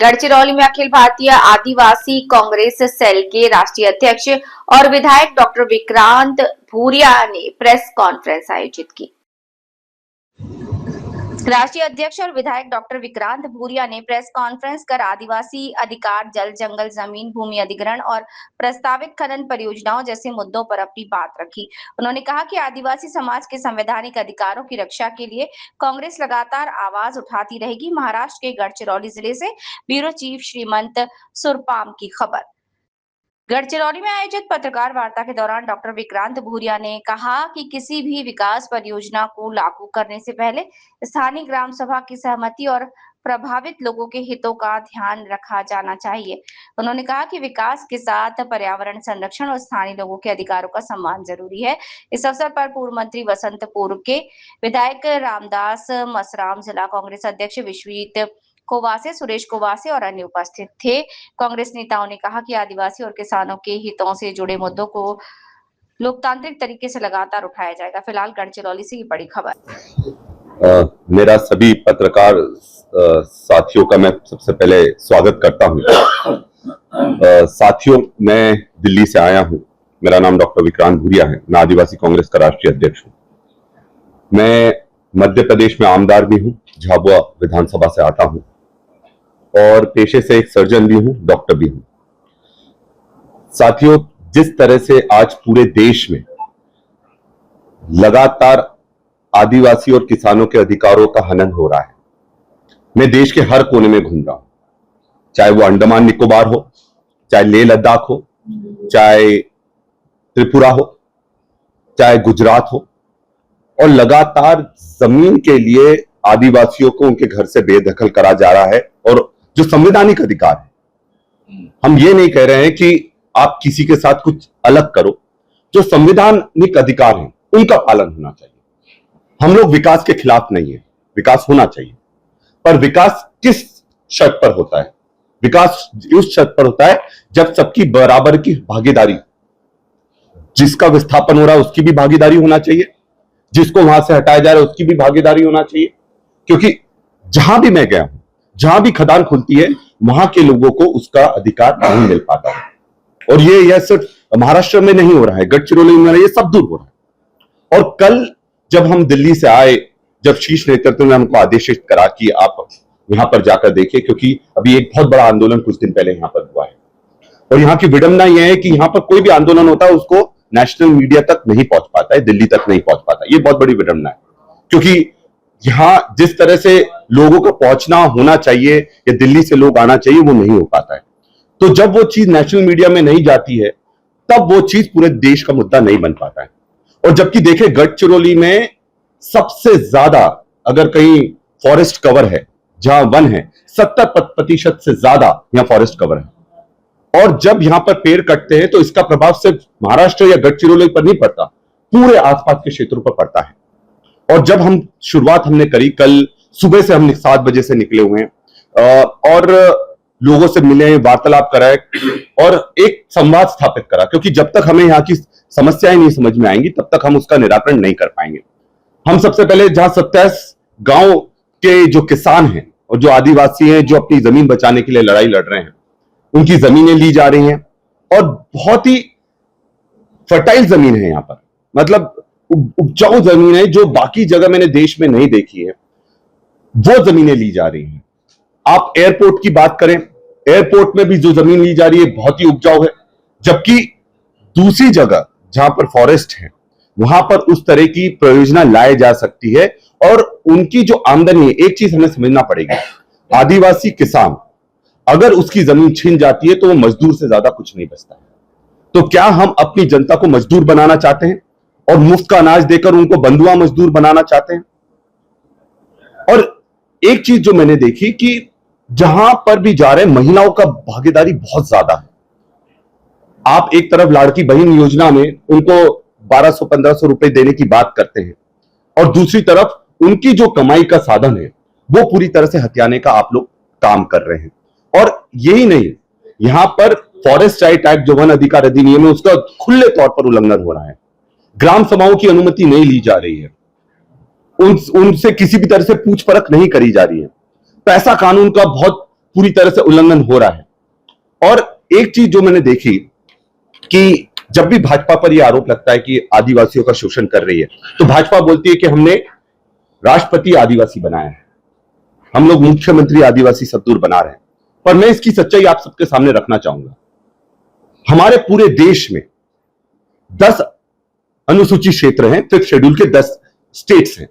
गढ़चिरौली में अखिल भारतीय आदिवासी कांग्रेस सेल के राष्ट्रीय अध्यक्ष और विधायक डॉक्टर विक्रांत भूरिया ने प्रेस कॉन्फ्रेंस आयोजित की। राष्ट्रीय अध्यक्ष और विधायक डॉक्टर विक्रांत भूरिया ने प्रेस कॉन्फ्रेंस कर आदिवासी अधिकार, जल जंगल जमीन, भूमि अधिग्रहण और प्रस्तावित खनन परियोजनाओं जैसे मुद्दों पर अपनी बात रखी। उन्होंने कहा कि आदिवासी समाज के संवैधानिक अधिकारों की रक्षा के लिए कांग्रेस लगातार आवाज उठाती रहेगी। महाराष्ट्र के गढ़चिरौली जिले से ब्यूरो चीफ श्रीमंत सुरपाम की खबर। गढ़चिरौली में आयोजित पत्रकार वार्ता के दौरान डॉक्टर विक्रांत भूरिया ने कहा कि किसी भी विकास परियोजना को लागू करने से पहले स्थानीय ग्राम सभा की सहमति और प्रभावित लोगों के हितों का ध्यान रखा जाना चाहिए। उन्होंने कहा कि विकास के साथ पर्यावरण संरक्षण और स्थानीय लोगों के अधिकारों का सम्मान जरूरी है। इस अवसर पर पूर्व मंत्री वसंत पूर्व के विधायक रामदास मसराम, जिला कांग्रेस अध्यक्ष विश्वजीत कोवासे, सुरेश कोवासे और अन्य उपस्थित थे। कांग्रेस नेताओं ने कहा कि आदिवासी और किसानों के हितों से जुड़े मुद्दों को लोकतांत्रिक तरीके से लगातार उठाया जाएगा। फिलहाल गढ़चिरौली से ये बड़ी खबर। मेरा सभी पत्रकार साथियों का मैं सबसे पहले स्वागत करता हूं। साथियों, मैं दिल्ली से आया हूं। मेरा नाम डॉक्टर विक्रांत भूरिया है। मैं आदिवासी कांग्रेस का राष्ट्रीय अध्यक्ष हूं। मैं मध्य प्रदेश में आमदार भी हूं, झाबुआ विधानसभा से आता हूं और पेशे से एक सर्जन भी हूं, डॉक्टर भी हूं। साथियों, जिस तरह से आज पूरे देश में लगातार आदिवासी और किसानों के अधिकारों का हनन हो रहा है, मैं देश के हर कोने में घूम रहा हूं, चाहे वो अंडमान निकोबार हो, चाहे लेह लद्दाख हो, चाहे त्रिपुरा हो, चाहे गुजरात हो, और लगातार जमीन के लिए आदिवासियों को उनके घर से बेदखल करा जा रहा है। और जो संवैधानिक अधिकार है, हम ये नहीं कह रहे हैं कि आप किसी के साथ कुछ अलग करो, जो संवैधानिक अधिकार है उनका पालन होना चाहिए। हम लोग विकास के खिलाफ नहीं है, विकास होना चाहिए, पर विकास किस शर्त पर होता है? विकास उस शर्त पर होता है जब सबकी बराबर की भागीदारी, जिसका विस्थापन हो रहा है उसकी भी भागीदारी होना चाहिए, जिसको वहां से हटाया जा रहा है उसकी भी भागीदारी होना चाहिए। क्योंकि जहां भी मैं गया हूं, जहां भी खदान खुलती है, वहां के लोगों को उसका अधिकार नहीं मिल पाता है। और यह सिर्फ महाराष्ट्र में नहीं हो रहा है, गढ़चिरौली में ये सब दूर हो रहा है। और कल जब हम दिल्ली से आए, जब शीर्ष नेतृत्व ने हमको आदेशित करा कि आप यहां पर जाकर देखिए, क्योंकि अभी एक बहुत बड़ा आंदोलन कुछ दिन पहले यहां पर हुआ है और यहां की विडंबना यह है कि यहां पर कोई भी आंदोलन होता है उसको नेशनल मीडिया तक नहीं पहुंच पाता है, दिल्ली तक नहीं पहुंच पाता। ये बहुत बड़ी विडंबना है, क्योंकि यहां जिस तरह से लोगों को पहुंचना होना चाहिए या दिल्ली से लोग आना चाहिए, वो नहीं हो पाता है। तो जब वो चीज नेशनल मीडिया में नहीं जाती है, तब वो चीज पूरे देश का मुद्दा नहीं बन पाता है। और जबकि देखें, गढ़चिरौली में सबसे ज्यादा अगर कहीं फॉरेस्ट कवर है, जहां वन है, 70% से ज्यादा यहां फॉरेस्ट कवर है। और जब यहां पर पेड़ कटते हैं तो इसका प्रभाव सिर्फ महाराष्ट्र या गढ़चिरौली पर नहीं पड़ता, पूरे आसपास के क्षेत्रों पर पड़ता है। और जब हम शुरुआत हमने करी, कल सुबह से हम 7 बजे से निकले हुए हैं और लोगों से मिले, वार्तालाप कराए और एक संवाद स्थापित करा, क्योंकि जब तक हमें यहाँ की समस्याएं नहीं समझ में आएंगी तब तक हम उसका निराकरण नहीं कर पाएंगे। हम सबसे पहले जहां 27 गांव के जो किसान हैं और जो आदिवासी हैं, जो अपनी जमीन बचाने के लिए लड़ाई लड़ रहे हैं, उनकी जमीनें ली जा रही हैं और बहुत ही फर्टाइल जमीन है यहां पर, मतलब उपजाऊ जमीन है जो बाकी जगह मैंने देश में नहीं देखी है, वो जमीनें ली जा रही हैं। आप एयरपोर्ट की बात करें, एयरपोर्ट में भी जो जमीन ली जा रही है बहुत ही उपजाऊ है, जबकि दूसरी जगह जहां पर फॉरेस्ट है वहां पर उस तरह की परियोजना लाई जा सकती है। और उनकी जो आमदनी है, एक चीज हमें समझना पड़ेगी, आदिवासी किसान अगर उसकी जमीन छीन जाती है तो वो मजदूर से ज्यादा कुछ नहीं बचता है। तो क्या हम अपनी जनता को मजदूर बनाना चाहते हैं और मुफ्त का अनाज देकर उनको बंधुआ मजदूर बनाना चाहते हैं? और एक चीज जो मैंने देखी कि जहां पर भी जा रहे हैं, महिलाओं का भागीदारी बहुत ज्यादा है। आप एक तरफ लाड़की बहन योजना में उनको 1200-1500 रुपए देने की बात करते हैं और दूसरी तरफ उनकी जो कमाई का साधन है वो पूरी तरह से हथियाने का आप लोग काम कर रहे हैं। और यही नहीं, यहां पर फॉरेस्ट राइट एक्ट, जो वन अधिकार अधिनियम है, उसका खुले तौर पर उल्लंघन हो रहा है। ग्राम सभाओं की अनुमति नहीं ली जा रही है, उनसे किसी भी तरह से पूछ परख नहीं करी जा रही है। पैसा कानून का बहुत पूरी तरह से उल्लंघन हो रहा है। और एक चीज जो मैंने देखी कि जब भी भाजपा पर यह आरोप लगता है कि आदिवासियों का शोषण कर रही है, तो भाजपा बोलती है कि हमने राष्ट्रपति आदिवासी बनाया है, हम लोग मुख्यमंत्री आदिवासी सद्दूर बना रहे हैं। पर मैं इसकी सच्चाई आप सबके सामने रखना चाहूंगा। हमारे पूरे देश में 10 अनुसूचित क्षेत्र हैं, 5th शेड्यूल के 10 स्टेट्स हैं।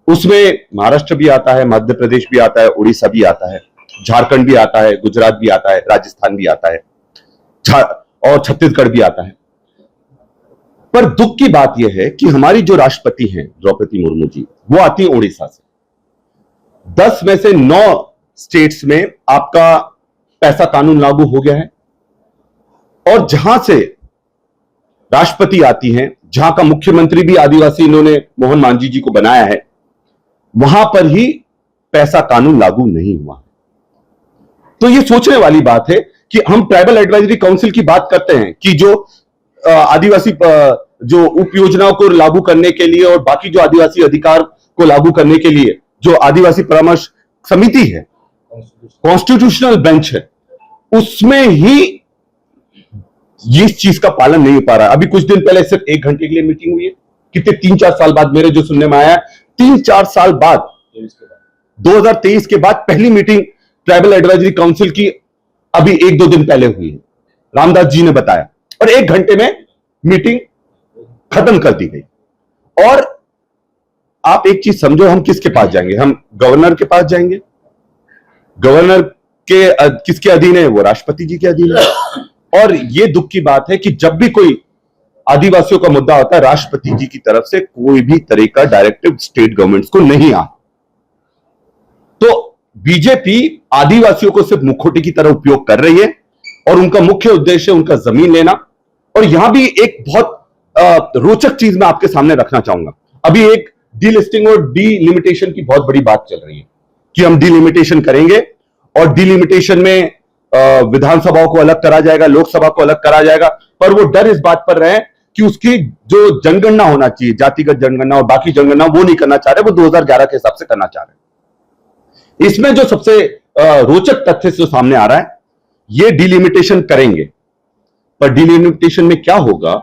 उसमें महाराष्ट्र भी आता है, मध्य प्रदेश भी आता है, उड़ीसा भी आता है, झारखंड भी आता है, गुजरात भी आता है, राजस्थान भी आता है और छत्तीसगढ़ भी आता है। पर दुख की बात यह है कि हमारी जो राष्ट्रपति हैं द्रौपदी मुर्मू जी, वो आती है उड़ीसा से। 10 में से 9 स्टेट्स में आपका पैसा कानून लागू हो गया है, और जहां से राष्ट्रपति आती हैं, जहां का मुख्यमंत्री भी आदिवासी इन्होंने मोहन मांझी जी को बनाया है, वहां पर ही पैसा कानून लागू नहीं हुआ। तो यह सोचने वाली बात है कि हम ट्राइबल एडवाइजरी काउंसिल की बात करते हैं कि जो आदिवासी जो उप योजनाओं को लागू करने के लिए और बाकी जो आदिवासी अधिकार को लागू करने के लिए जो आदिवासी परामर्श समिति है, कॉन्स्टिट्यूशनल बेंच है, उसमें ही इस चीज का पालन नहीं हो पा रहा है। अभी कुछ दिन पहले सिर्फ 1 घंटे के लिए मीटिंग हुई है, कितने 3-4 साल बाद, मेरे जो सुनने में आया है 3-4 साल बाद, 2023 के बाद पहली मीटिंग ट्राइबल एडवाइजरी काउंसिल की अभी 1-2 दिन पहले हुई है, रामदास जी ने बताया, और 1 घंटे में मीटिंग खत्म कर दी गई। और आप एक चीज समझो, हम किसके पास जाएंगे? हम गवर्नर के पास जाएंगे। गवर्नर के किसके अधीन है? वो राष्ट्रपति जी के अधीन है। और ये दुख की बात है कि जब भी कोई आदिवासियों का मुद्दा होता है, राष्ट्रपति जी की तरफ से कोई भी तरह का डायरेक्टिव स्टेट गवर्नमेंट्स को नहीं आ। तो बीजेपी आदिवासियों को सिर्फ मुखौटे की तरह उपयोग कर रही है, और उनका मुख्य उद्देश्य उनका जमीन लेना। और यहां भी एक बहुत रोचक चीज मैं आपके सामने रखना चाहूंगा। अभी एक डीलिस्टिंग और डीलिमिटेशन की बहुत बड़ी बात चल रही है कि हम डीलिमिटेशन करेंगे, और डीलिमिटेशन में विधानसभाओं को अलग करा जाएगा, लोकसभा को अलग करा जाएगा। पर वो डर इस बात पर रहे कि उसकी जो जनगणना होना चाहिए, जातिगत जनगणना और बाकी जनगणना, वो नहीं करना चाह रहे, वो 2011 के हिसाब से करना चाह रहे। इसमें जो सबसे रोचक तथ्य जो सामने आ रहा है, ये डीलिमिटेशन करेंगे, पर डीलिमिटेशन में क्या होगा,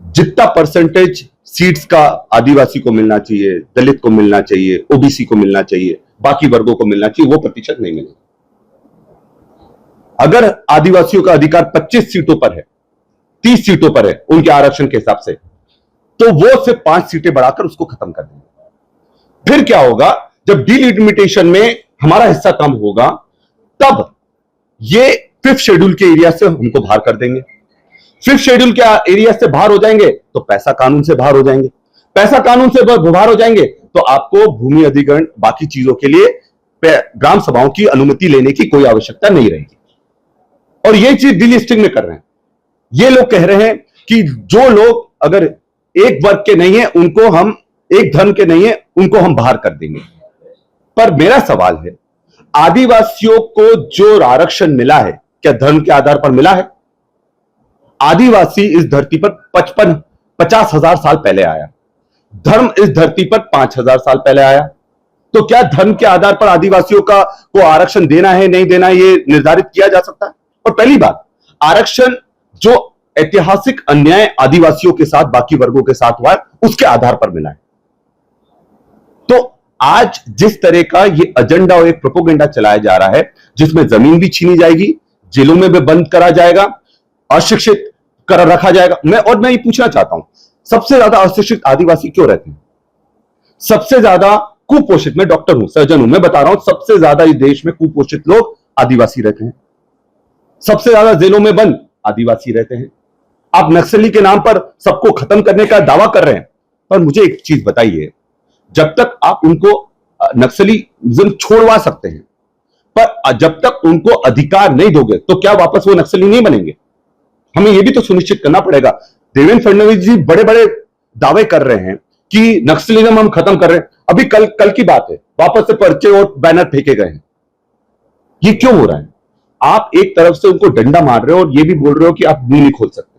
जितना परसेंटेज सीट्स का आदिवासी को मिलना चाहिए, दलित को मिलना चाहिए, ओबीसी को मिलना चाहिए, बाकी वर्गों को मिलना चाहिए, वो प्रतिशत नहीं मिलेगा। अगर आदिवासियों का अधिकार 25 सीटों पर है, 30 सीटों पर है उनके आरक्षण के हिसाब से, तो वो सिर्फ 5 सीटें बढ़ाकर उसको खत्म कर देंगे। फिर क्या होगा, जब डीलिमिटेशन में हमारा हिस्सा कम होगा, तब ये 5th शेड्यूल के एरिया से हमको बाहर कर देंगे। 5th शेड्यूल के एरिया से बाहर हो जाएंगे तो पैसा कानून से बाहर हो जाएंगे, पैसा कानून से बाहर हो जाएंगे तो आपको भूमि अधिग्रहण बाकी चीजों के लिए ग्राम सभाओं की अनुमति लेने की कोई आवश्यकता नहीं रहेगी। और ये चीज डीलिस्टिंग में कर रहे हैं। ये लोग कह रहे हैं कि जो लोग अगर एक वर्ग के नहीं है, उनको हम, एक धर्म के नहीं है, उनको हम बाहर कर देंगे। पर मेरा सवाल है, आदिवासियों को जो आरक्षण मिला है, क्या धर्म के आधार पर मिला है? आदिवासी इस धरती पर 50,000 साल पहले आया, धर्म इस धरती पर 5,000 साल पहले आया। तो क्या धर्म के आधार पर आदिवासियों को आरक्षण देना है, नहीं देना है, ये निर्धारित किया जा सकता है? और पहली बात, आरक्षण जो ऐतिहासिक अन्याय आदिवासियों के साथ बाकी वर्गों के साथ हुआ है, उसके आधार पर मिला है। तो आज जिस तरह का ये एजेंडा और एक प्रोपोगेंडा चलाया जा रहा है, जिसमें जमीन भी छीनी जाएगी, जेलों में भी बंद करा जाएगा, अशिक्षित कर रखा जाएगा। मैं ये पूछना चाहता हूं, सबसे ज्यादा अशिक्षित आदिवासी क्यों रहते हैं? सबसे ज्यादा कुपोषित, मैं डॉक्टर हूं, सर्जन हूं, मैं बता रहा हूं, सबसे ज्यादा इस देश में कुपोषित लोग आदिवासी रहते हैं। सबसे ज्यादा जेलों में बंद आदिवासी रहते हैं। आप नक्सली के नाम पर सबको खत्म करने का दावा कर रहे हैं, पर मुझे एक चीज बताइए, जब तक आप उनको नक्सलिज्म छोड़वा सकते हैं, पर जब तक उनको अधिकार नहीं दोगे, तो क्या वापस वो नक्सली नहीं बनेंगे? हमें यह भी तो सुनिश्चित करना पड़ेगा। देवेंद्र फडणवीस जी बड़े बड़े दावे कर रहे हैं कि नक्सलिज्म हम खत्म कर रहे हैं। अभी कल की बात है, वापस से पर्चे और बैनर फेंके गए हैं। ये क्यों हो रहा है? आप एक तरफ से उनको डंडा मार रहे हो और ये भी बोल रहे हो कि आप मुंह नहीं खोल सकते।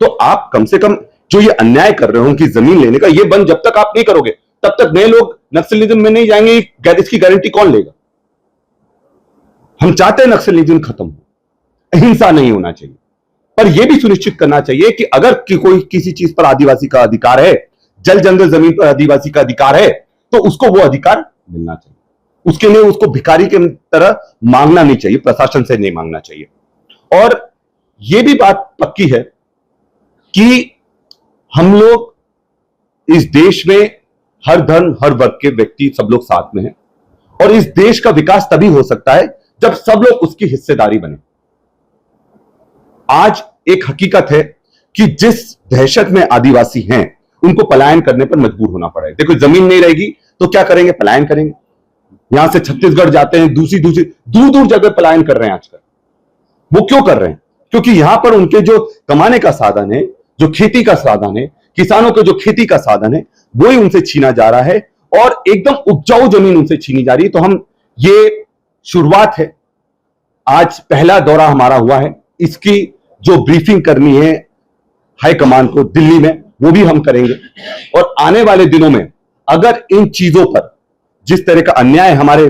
तो आप कम से कम जो ये अन्याय कर रहे हो उनकी जमीन लेने का, ये बंद जब तक आप नहीं करोगे, तब तक नए लोग नक्सलिज्म में नहीं जाएंगे। इसकी गारंटी कौन लेगा? हम चाहते हैं नक्सल निधन खत्म हो, अहिंसा नहीं होना चाहिए, पर यह भी सुनिश्चित करना चाहिए कि अगर कोई किसी चीज पर आदिवासी का अधिकार है, जल जंगल जमीन पर आदिवासी का अधिकार है, तो उसको वो अधिकार मिलना चाहिए। उसके लिए उसको भिखारी के तरह मांगना नहीं चाहिए, प्रशासन से नहीं मांगना चाहिए। और यह भी बात पक्की है कि हम लोग इस देश में हर धर्म, हर वर्ग के व्यक्ति, सब लोग साथ में हैं, और इस देश का विकास तभी हो सकता है जब सब लोग उसकी हिस्सेदारी बने। आज एक हकीकत है कि जिस दहशत में आदिवासी हैं, उनको पलायन करने पर मजबूर होना पड़ा है। देखो, जमीन नहीं रहेगी तो क्या करेंगे? पलायन करेंगे। यहां से छत्तीसगढ़ जाते हैं, दूर दूर जगह पलायन कर रहे हैं आजकल। वो क्यों कर रहे हैं? क्योंकि यहां पर उनके जो कमाने का साधन है, जो खेती का साधन है, किसानों के जो खेती का साधन है, वो ही उनसे छीना जा रहा है, और एकदम उपजाऊ जमीन उनसे छीनी जा रही है। तो हम, ये शुरुआत है, आज पहला दौरा हमारा हुआ है। इसकी जो ब्रीफिंग करनी है हाईकमान को दिल्ली में, वो भी हम करेंगे। और आने वाले दिनों में अगर इन चीजों पर, जिस तरह का अन्याय हमारे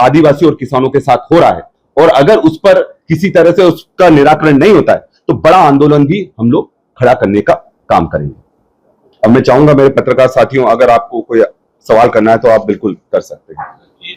आदिवासी और किसानों के साथ हो रहा है, और अगर उस पर किसी तरह से उसका निराकरण नहीं होता है, तो बड़ा आंदोलन भी हम लोग खड़ा करने का काम करेंगे। अब मैं चाहूंगा मेरे पत्रकार साथियों, अगर आपको कोई सवाल करना है तो आप बिल्कुल कर सकते हैं।